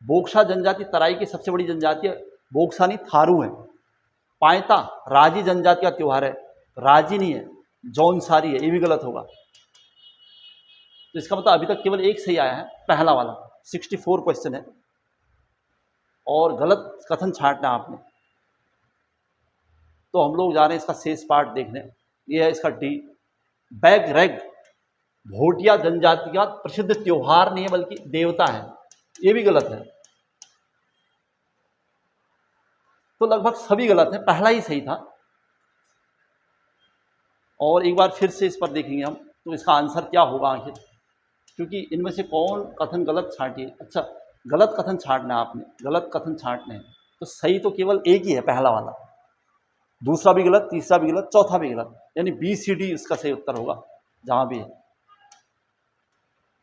बोक्सा जनजाति तराई की सबसे बड़ी जनजाति है, बोक्सा नहीं थारू है। पायता राजी जनजाति का त्योहार है, राजी नहीं है, जौनसारी है, ये भी गलत होगा। तो इसका मतलब अभी तक केवल एक सही आया है, पहला वाला। 64 क्वेश्चन है और गलत कथन छांटना आपने। तो हम लोग जा रहे हैं इसका शेष पार्ट देखने। ये है इसका डी, बैग रैग भोटिया जनजाति का प्रसिद्ध त्योहार नहीं है बल्कि देवता है, ये भी गलत है। तो लगभग सभी गलत है, पहला ही सही था। और एक बार फिर से इस पर देखेंगे हम, तो इसका आंसर क्या होगा आखिर, क्योंकि इनमें से कौन कथन गलत छांटिए। अच्छा, गलत कथन छांटना आपने, गलत कथन छांटने हैं, तो सही तो केवल एक ही है, पहला वाला। दूसरा भी गलत, तीसरा भी गलत, चौथा भी गलत, यानी BCD इसका सही उत्तर होगा जहां भी है।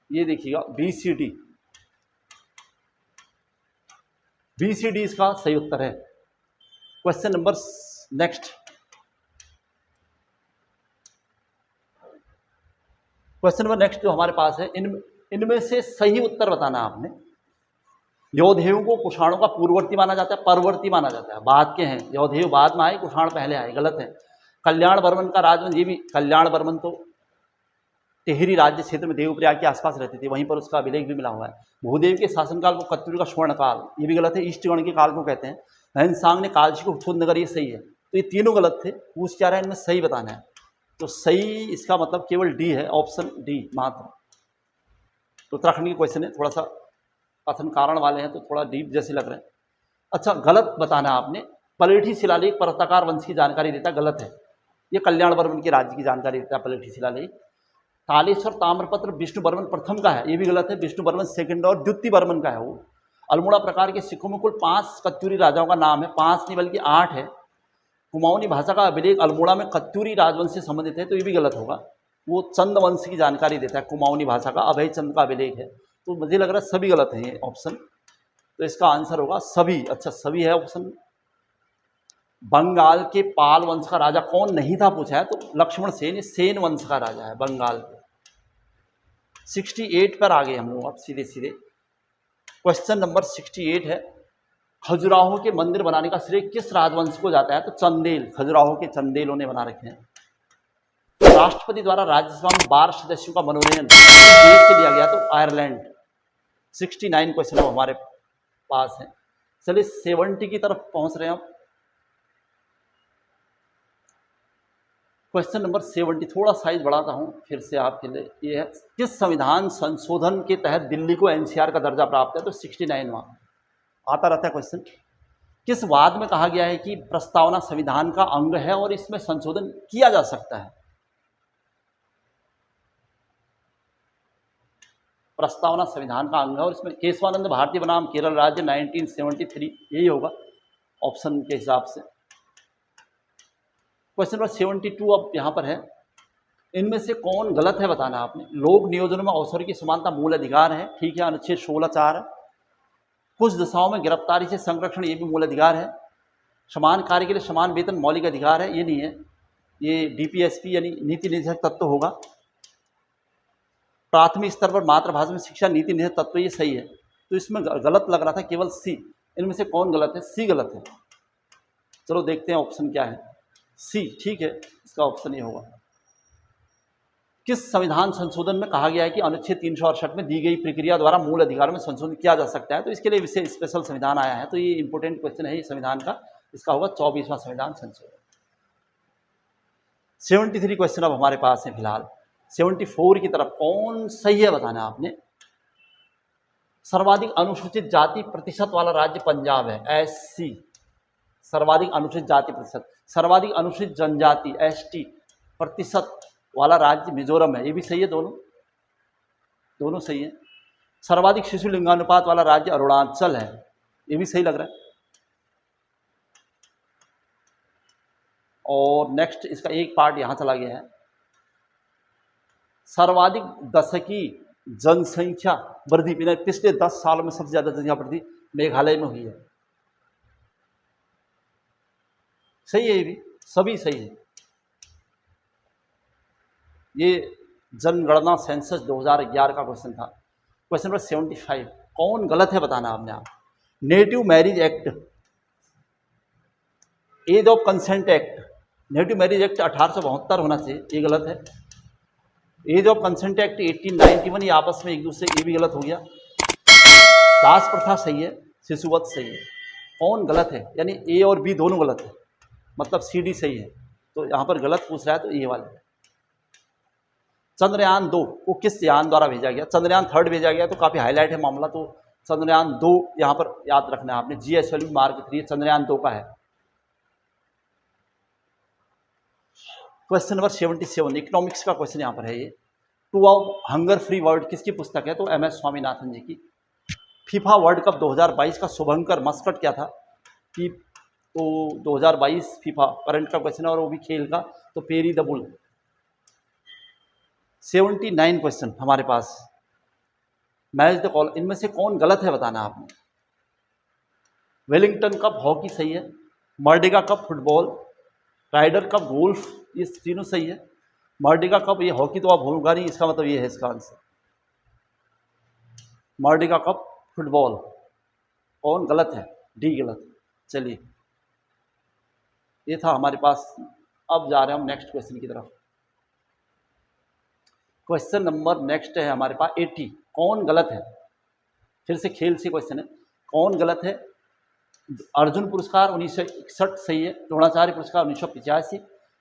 ये देखिएगा BCD, BCD इसका सही उत्तर है। Question number next, question number next जो हमारे पास है, इनमें से सही उत्तर बताना आपने। यौधेयों को कुषाणों का पूर्ववर्ती माना जाता है, परवर्ती माना जाता है, बाद के हैं। यौधेय बाद में आए, कुषाण पहले आए, गलत है। कल्याण वर्मन का राजवंश, ये भी, कल्याण वर्मन तो टिहरी राज्य क्षेत्र में देवप्रयाग के आसपास रहते थे, वहीं पर उसका अभिलेख भी मिला हुआ है। भूदेव के शासनकाल को कत्यूरी का स्वर्ण काल, ये भी गलत है, ईस्टगण के काल को कहते हैं। नहनसांग ने कालची को छोद नगर, ये सही है। तो ये तीनों गलत थे, पूछ क्या रहा है, इनमें सही बताना है। तो सही इसका मतलब केवल डी है, ऑप्शन डी मात्र। तो उत्तराखंड के क्वेश्चन है, थोड़ा सा कथन कारण वाले हैं तो थोड़ा डीप जैसे लग रहे हैं। अच्छा, गलत बताना आपने। पलेठी शिलालेख पर्वताकार वंश की जानकारी देता है, गलत है। ये कल्याण वर्मन के राज्य की जानकारी देता है पलेठी शिलालेख। तालेश्वर ताम्रपत्र विष्णु वर्मन प्रथम का है, ये भी गलत है, विष्णु वर्मन सेकंड और द्वितीय वर्मन का है वो। अल्मोड़ा प्रकार के सिखों में कुल 5 कत्यूरी राजाओं का नाम है, 5 नहीं बल्कि 8 है। कुमाऊनी भाषा का अभिलेख अल्मोड़ा में कत्यूरी राजवंश से संबंधित है, तो ये भी गलत होगा। वो चंद वंश की जानकारी देता है, कुमाऊनी भाषा का अभय चंद का अभिलेख है। तो मुझे लग रहा है सभी गलत है ये ऑप्शन, तो इसका आंसर होगा सभी। अच्छा, सभी है ऑप्शन। बंगाल के पाल वंश का राजा कौन नहीं था पूछा है, तो लक्ष्मण सेन, सेन वंश का राजा है बंगाल के। 68 पर आ गए हम लोग अब सीधे सीधे। क्वेश्चन नंबर 68 है, खजुराहो के मंदिर बनाने का श्रेय किस राजवंश को जाता है? तो चंदेल, खजुराहो के चंदेलों ने बना रखे हैं। राष्ट्रपति द्वारा राज्यसभा में 12 सदस्यों का मनोनयन किस देश से लिया गया? तो आयरलैंड। 69 क्वेश्चन अब हमारे पास है। चलिए 70 की तरफ पहुंच रहे हैं हम। क्वेश्चन नंबर 70, थोड़ा साइज बढ़ाता हूं फिर से आपके लिए। ये है, किस संविधान संशोधन के तहत दिल्ली को एनसीआर का दर्जा प्राप्त है? तो 69 वहां आता रहता है क्वेश्चन। किस वाद में कहा गया है कि प्रस्तावना संविधान का अंग है और इसमें संशोधन किया जा सकता है? प्रस्तावना संविधान का अंग है और इसमें केशवानंद भारतीय बनाम केरल राज्य 1973, यही होगा ऑप्शन के हिसाब से। क्वेश्चन नंबर 72 अब यहाँ पर है, इनमें से कौन गलत है बताना आपने। लोक नियोजन में अवसर की समानता मूल अधिकार है, ठीक है, अनुच्छेद 16(4) है। कुछ दशाओं में गिरफ्तारी से संरक्षण, ये भी मूल अधिकार है। समान कार्य के लिए समान वेतन मौलिक अधिकार है, ये नहीं है, ये डीपीएसपी यानी नीति निदेशक तत्व होगा। प्राथमिक स्तर पर मातृभाषा में शिक्षा नीति निदेशक तत्व, ये सही है। तो इसमें गलत लग रहा था केवल सी। इनमें से कौन गलत है? सी गलत है। चलो देखते हैं ऑप्शन क्या है। सी, ठीक है, इसका ऑप्शन ये होगा। किस संविधान संशोधन में कहा गया है कि अनुच्छेद 368 में दी गई प्रक्रिया द्वारा मूल अधिकार में संशोधन किया जा सकता है? तो इसके लिए विशेष स्पेशल संविधान आया है, तो ये इंपोर्टेंट क्वेश्चन है ये संविधान का। इसका होगा 24वां संविधान संशोधन। 73 क्वेश्चन अब हमारे पास है फिलहाल। 74 की तरफ कौन सही है बताना आपने। सर्वाधिक अनुसूचित जाति प्रतिशत वाला राज्य पंजाब है, SC। सर्वाधिक अनुसूचित जाति प्रतिशत। सर्वाधिक अनुसूचित जनजाति ST प्रतिशत वाला राज्य मिजोरम है, ये भी सही है, दोनों सही है। सर्वाधिक शिशु लिंगानुपात वाला राज्य अरुणाचल है, ये भी सही लग रहा है। और नेक्स्ट इसका एक पार्ट यहाँ चला गया है। सर्वाधिक दशकीय जनसंख्या वृद्धि पिछले 10 सालों में सबसे ज्यादा जनसंख्या वृद्धि मेघालय में हुई है, सही है, ये भी सभी सही है। ये जनगणना सेंसस 2011 का क्वेश्चन था। क्वेश्चन नंबर 75 कौन गलत है बताना आपने। आप native marriage act, age of consent act, native marriage act 1872 होना चाहिए, ये गलत है। एज ऑफ कंसेंट एक्ट 1891, ये आपस में एक दूसरे, ये भी गलत हो गया। दास प्रथा सही है, शिशुवत सही है। कौन गलत है, यानी ए और बी दोनों गलत है, मतलब CD सही है। तो यहाँ पर गलत पूछ रहा है तो ये वाला है। चंद्रयान 2 को किस यान द्वारा भेजा गया? चंद्रयान 3 भेजा गया, तो काफ़ी हाईलाइट है मामला। तो चंद्रयान 2 यहाँ पर याद रखना है आपने, GSLV मार्क 3 चंद्रयान 2 का है। क्वेश्चन नंबर 77 इकोनॉमिक्स का क्वेश्चन यहाँ पर है ये। Two of hunger free world किसकी पुस्तक है? तो MS स्वामीनाथन जी की। फीफा वर्ल्ड कप 2022 का शुभंकर मस्कट क्या था? कि तो 2022 फीफा करंट का क्वेश्चन है और वो भी खेल का, तो पेरी द बुल। 79 क्वेश्चन हमारे पास, मैच द कॉल, इनमें से कौन गलत है बताना आपने। वेलिंगटन कप हॉकी सही है, Merdeka Cup football, Ryder Cup golf, ये तीनों सही है। मर्डिगा कप, ये हॉकी तो आप होगा नहीं, इसका मतलब ये है इसका आंसर। मर्डिगा कप फुटबॉल, कौन गलत है? D गलत। चलिए ये था हमारे पास। अब जा रहे हैं हम नेक्स्ट क्वेश्चन की तरफ। क्वेश्चन नंबर नेक्स्ट है हमारे पास 80 कौन गलत है? फिर से खेल से क्वेश्चन है, कौन गलत है? अर्जुन पुरस्कार 1961 सही है, द्रोणाचार्य पुरस्कार 1985,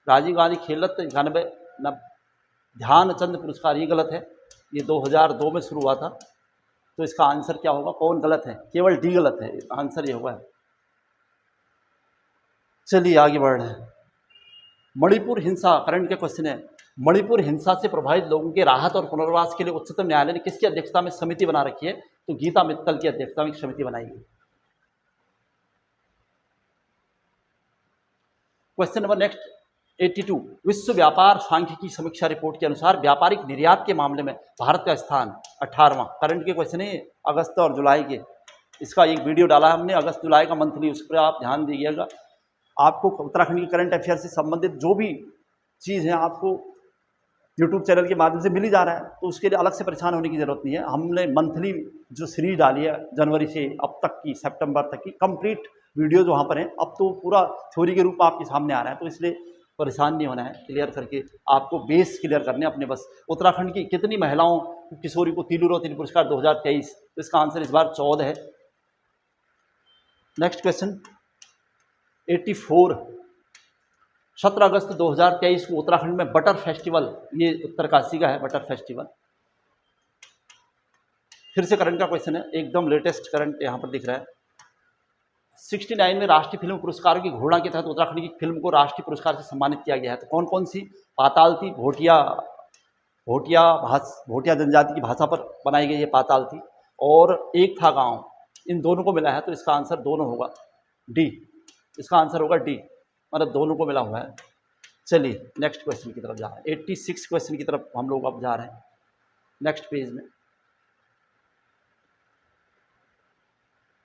राजीव गांधी खेल रत्न 91, ध्यानचंद पुरस्कार ये गलत है, ये 2002 में शुरू हुआ था। तो इसका आंसर क्या होगा? कौन गलत है? केवल D गलत है, आंसर ये होगा। चलिए आगे बढ़ रहे हैं। मणिपुर हिंसा करंट के क्वेश्चन है। मणिपुर हिंसा से प्रभावित लोगों के राहत और पुनर्वास के लिए उच्चतम न्यायालय ने किसकी अध्यक्षता में समिति बना रखी है? तो गीता मित्तल की अध्यक्षता में समिति बनाई गई। क्वेश्चन नंबर नेक्स्ट 82 विश्व व्यापार सांख्यिकी समीक्षा रिपोर्ट के अनुसार व्यापारिक निर्यात के मामले में भारत का स्थान 18वां। करंट के क्वेश्चन है, अगस्त और जुलाई के। इसका एक वीडियो डाला हमने अगस्त जुलाई का मंथली, उस पर आप ध्यान दीजिएगा। आपको उत्तराखंड की करंट अफेयर से संबंधित जो भी चीज़ है आपको यूट्यूब चैनल के माध्यम से मिल ही जा रहा है, तो उसके लिए अलग से परेशान होने की ज़रूरत नहीं है। हमने मंथली जो सीरीज डाली है जनवरी से अब तक की, सितंबर तक की कंप्लीट वीडियोज़ वहाँ पर हैं। अब तो पूरा थ्योरी के रूप में आपके सामने आ रहा है, तो इसलिए परेशान नहीं होना है। क्लियर करके आपको बेस क्लियर करने अपने बस। उत्तराखंड की कितनी महिलाओं किशोरी को तीलू रौतेली पुरस्कार 2023, तो इसका आंसर इस बार 14 है। नेक्स्ट क्वेश्चन 84, 17 अगस्त 2023 को उत्तराखंड में बटर फेस्टिवल, ये उत्तरकाशी का है बटर फेस्टिवल। फिर से करंट का क्वेश्चन है, एकदम लेटेस्ट करंट यहाँ पर दिख रहा है। 69 में राष्ट्रीय फिल्म पुरस्कारों की घोषणा के तहत उत्तराखंड की फिल्म को राष्ट्रीय पुरस्कार से सम्मानित किया गया है। तो कौन कौन सी? पाताल थी, भोटिया जनजाति की भाषा पर बनाई गई है पाताल थी, और एक था गांव। इन दोनों को मिला है, तो इसका आंसर दोनों होगा डी। इसका आंसर होगा डी, मतलब दोनों को मिला हुआ है। चलिए नेक्स्ट क्वेश्चन की तरफ जा रहे हैं। 86 क्वेश्चन की तरफ हम लोग अब जा रहे हैं नेक्स्ट पेज में।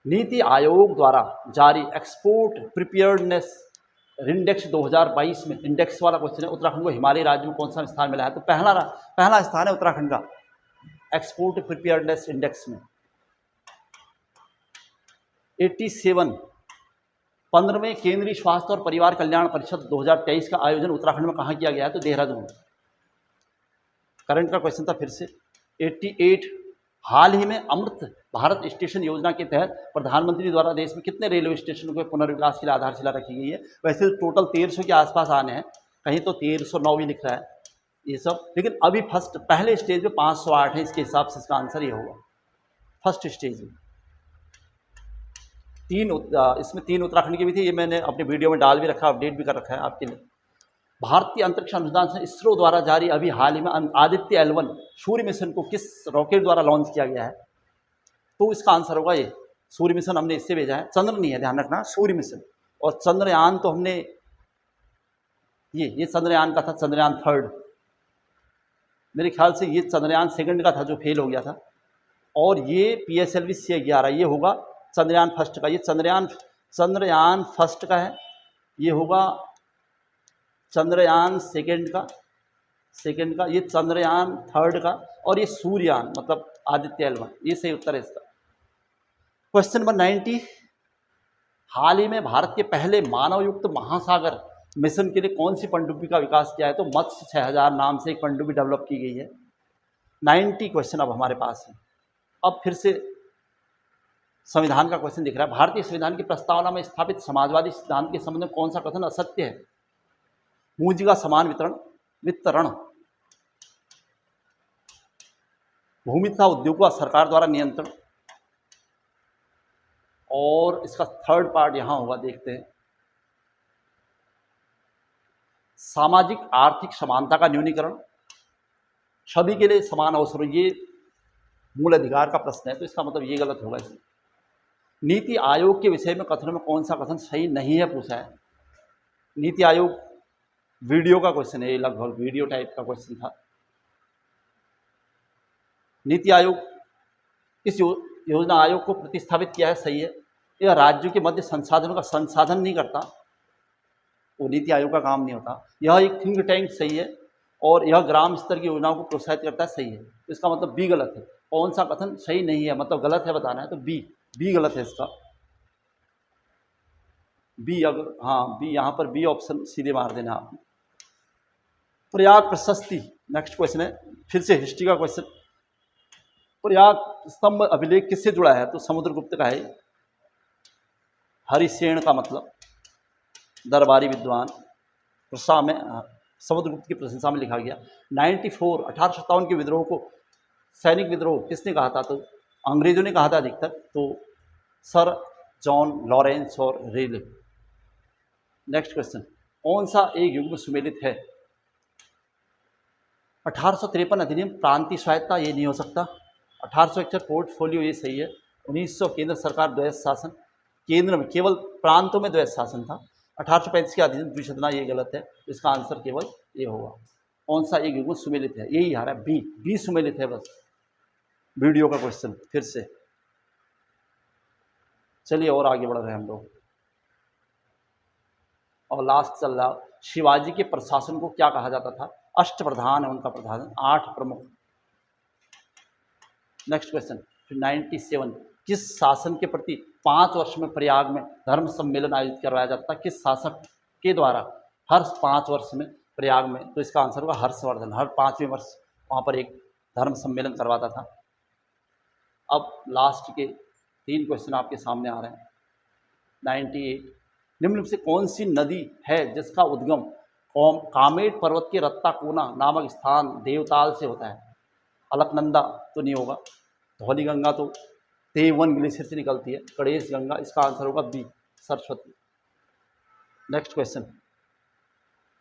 नीति आयोग द्वारा जारी एक्सपोर्ट प्रिपेयर्डनेस इंडेक्स 2022 में, इंडेक्स वाला क्वेश्चन है, उत्तराखंड को हिमालयी राज्य में कौन सा स्थान मिला है? तो पहला स्थान है उत्तराखंड का एक्सपोर्ट प्रिपेयर्डनेस इंडेक्स में। 87, 15वें केंद्रीय स्वास्थ्य और परिवार कल्याण परिषद 2023 का आयोजन उत्तराखंड में कहाँ किया गया है? तो देहरादून। करंट का क्वेश्चन था फिर से। 88, हाल ही में अमृत भारत स्टेशन योजना के तहत प्रधानमंत्री द्वारा देश में कितने रेलवे स्टेशनों के पुनर्विकास के लिए आधारशिला रखी गई है? वैसे तो टोटल 1300 के आसपास आने हैं, कहीं तो 1309 भी लिख रहा है ये सब, लेकिन अभी पहले स्टेज में 508 है। इसके हिसाब से इसका आंसर ये होगा फर्स्ट स्टेज में। इसमें 3 उत्तराखंड के भी थे, ये मैंने अपने वीडियो में डाल भी रखा, अपडेट भी कर रखा है आपके लिए। भारतीय अंतरिक्ष अनुसंधान संस्थान इसरो द्वारा जारी अभी हाल ही में आदित्य L1 सूर्य मिशन को किस रॉकेट द्वारा लॉन्च किया गया है? तो इसका आंसर होगा ये सूर्य मिशन। हमने इससे भेजा है, चंद्र नहीं है, ध्यान रखना, सूर्य मिशन। और चंद्रयान तो हमने ये चंद्रयान का था, चंद्रयान 3, मेरे ख्याल से ये चंद्रयान 2 का था जो फेल हो गया था। और ये PSLV C11, ये होगा चंद्रयान 1 का। ये चंद्रयान 1 का है, ये होगा चंद्रयान 2 का, ये चंद्रयान 3 का, और ये सूर्ययान मतलब आदित्य L1, ये सही उत्तर है इसका। क्वेश्चन नंबर 90, हाल ही में भारत के पहले मानवयुक्त महासागर मिशन के लिए कौन सी पनडुब्बी का विकास किया है? तो मत्स्य 6000 नाम से एक पनडुब्बी डेवलप की गई है। 90 क्वेश्चन अब हमारे पास है। अब फिर से संविधान का क्वेश्चन दिख रहा है। भारतीय संविधान की प्रस्तावना में स्थापित समाजवादी सिद्धांत के संबंध में कौन सा कथन असत्य है? पूंजी का समान वितरण, भूमि तथा उद्योग का सरकार द्वारा नियंत्रण, और इसका थर्ड पार्ट यहां होगा, देखते हैं, सामाजिक आर्थिक समानता का न्यूनीकरण, सभी के लिए समान अवसर, ये मूल अधिकार का प्रश्न है, तो इसका मतलब ये गलत होगा इसमें। नीति आयोग के विषय में कथनों में कौन सा कथन सही नहीं है पूछा है। नीति आयोग वीडियो का क्वेश्चन है, ये लगभग वीडियो टाइप का क्वेश्चन था। नीति आयोग इस योजना आयोग को प्रतिस्थापित किया है, सही है। यह राज्यों के मध्य संसाधनों का संसाधन नहीं करता, वो नीति आयोग का काम नहीं होता। यह एक थिंक टैंक, सही है। और यह ग्राम स्तर की योजनाओं को प्रोत्साहित करता है, सही है। तो इसका मतलब बी गलत है। कौन सा कथन सही नहीं है, मतलब गलत है बताना है, तो बी गलत है इसका। बी, अगर हाँ बी, यहाँ पर बी ऑप्शन सीधे मार देना आपने। प्रयाग प्रशस्ति नेक्स्ट क्वेश्चन है, फिर से हिस्ट्री का क्वेश्चन। प्रयाग स्तंभ अभिलेख किससे जुड़ा है? तो समुद्रगुप्त का है। हरिसेन का मतलब दरबारी विद्वान, प्रशंसा में समुद्रगुप्त की प्रशंसा में लिखा गया। 94, 1857 के विद्रोह को सैनिक विद्रोह किसने कहा था? तो अंग्रेजों ने कहा था अधिकतर, तो सर जॉन लॉरेंस और रेले। नेक्स्ट क्वेश्चन, कौन सा एक युग्म सुमेलित है? 1853 अधिनियम प्रांतीय स्वायत्ता, ये नहीं हो सकता। 1861 पोर्टफोलियो, ये सही है। 1900 केंद्र सरकार द्वैध शासन, केंद्र में केवल प्रांतों में द्वैध शासन था। 1835 के अधिनियम द्विसदना, ये गलत है। इसका आंसर केवल ये होगा। कौन सा एक युग्म सुमेलित है? यही आ रहा है, बी सुमेलित है बस। वीडियो का क्वेश्चन फिर से। चलिए और आगे बढ़ रहे हैं हम लोग, और लास्ट चल रहा, शिवाजी के प्रशासन को क्या कहा जाता था? अष्ट प्रधान है उनका प्रधान, 8 प्रमुख। नेक्स्ट क्वेश्चन 97, किस शासन के प्रति 5 वर्ष में प्रयाग में धर्म सम्मेलन आयोजित करवाया जाता था? किस शासक के द्वारा हर 5 वर्ष में प्रयाग में? तो इसका आंसर होगा हर्षवर्धन। हर 5वें वर्ष वहाँ पर एक धर्म सम्मेलन करवाता था। अब लास्ट के 3 क्वेश्चन आपके सामने आ रहे हैं। 98, निम्न में से कौन सी नदी है जिसका उद्गम कामेट पर्वत के रत्ताकोना नामक स्थान देवताल से होता है? अलकनंदा तो नहीं होगा, धौली गंगा तो देवन ग्लेशियर से निकलती है, गणेश गंगा, इसका आंसर होगा B, Saraswati. Next question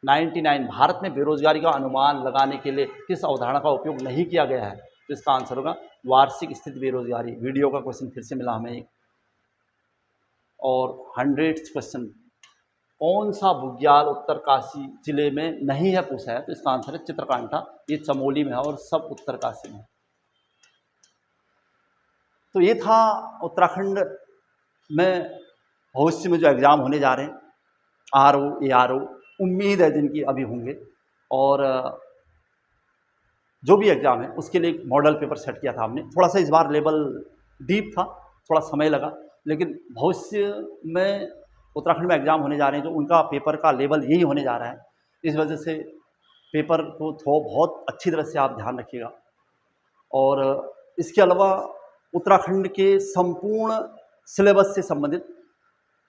99, Bharat में बेरोजगारी का अनुमान लगाने के लिए किस अवधारणा का उपयोग नहीं किया गया है? तो इसका आंसर होगा वार्षिक स्थिति बेरोजगारी। वीडियो का क्वेश्चन फिर से मिला हमें एक। और 100th क्वेश्चन, कौन सा बुग्याल उत्तरकाशी जिले में नहीं है पूछा है? तो इसका आंसर है चित्रकांठा। ये चमोली में है और सब उत्तरकाशी में। तो ये था उत्तराखंड में भविष्य में जो एग्ज़ाम होने जा रहे हैं, RO, ARO, उम्मीद है जिनकी अभी होंगे, और जो भी एग्ज़ाम है उसके लिए एक मॉडल पेपर सेट किया था हमने। थोड़ा सा इस बार लेवल डीप था, थोड़ा समय लगा, लेकिन भविष्य में उत्तराखंड में एग्ज़ाम होने जा रहे हैं जो उनका पेपर का लेवल यही होने जा रहा है। इस वजह से पेपर को बहुत अच्छी तरह से आप ध्यान रखिएगा। और इसके अलावा उत्तराखंड के संपूर्ण सिलेबस से संबंधित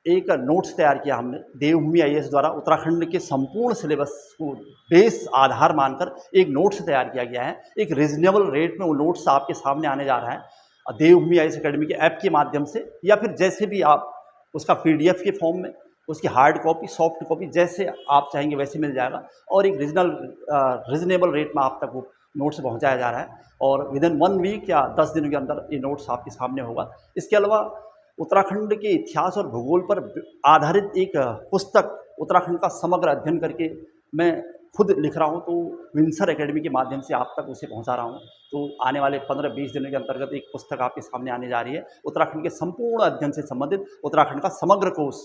एक नोट्स तैयार किया हमने देवभूमि IAS द्वारा। उत्तराखंड के संपूर्ण सिलेबस को बेस आधार मानकर एक नोट्स तैयार किया गया है। एक रीजनेबल रेट में वो नोट्स आपके सामने आने जा रहा है देवभूमि IAS अकेडमी के ऐप के माध्यम से, या फिर जैसे भी आप उसका PDF के फॉर्म में, उसकी हार्ड कॉपी, सॉफ्ट कॉपी, जैसे आप चाहेंगे वैसे मिल जाएगा। और एक रीजनेबल रेट में आप तक वो नोट्स पहुंचाया जा रहा है, और विदिन 1 वीक या 10 दिनों के अंदर ये नोट्स आपके सामने होगा। इसके अलावा उत्तराखंड के इतिहास और भूगोल पर आधारित एक पुस्तक उत्तराखंड का समग्र अध्ययन करके मैं खुद लिख रहा हूँ, तो विंसर एकेडमी के माध्यम से आप तक उसे पहुँचा रहा हूँ। तो आने वाले 15-20 दिनों के अंतर्गत एक पुस्तक आपके सामने आने जा रही है, उत्तराखंड के संपूर्ण अध्ययन से संबंधित उत्तराखंड का समग्र कोर्स।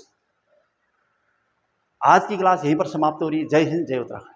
आज की क्लास यहीं पर समाप्त हो रही है। जय हिंद, जय उत्तराखंड।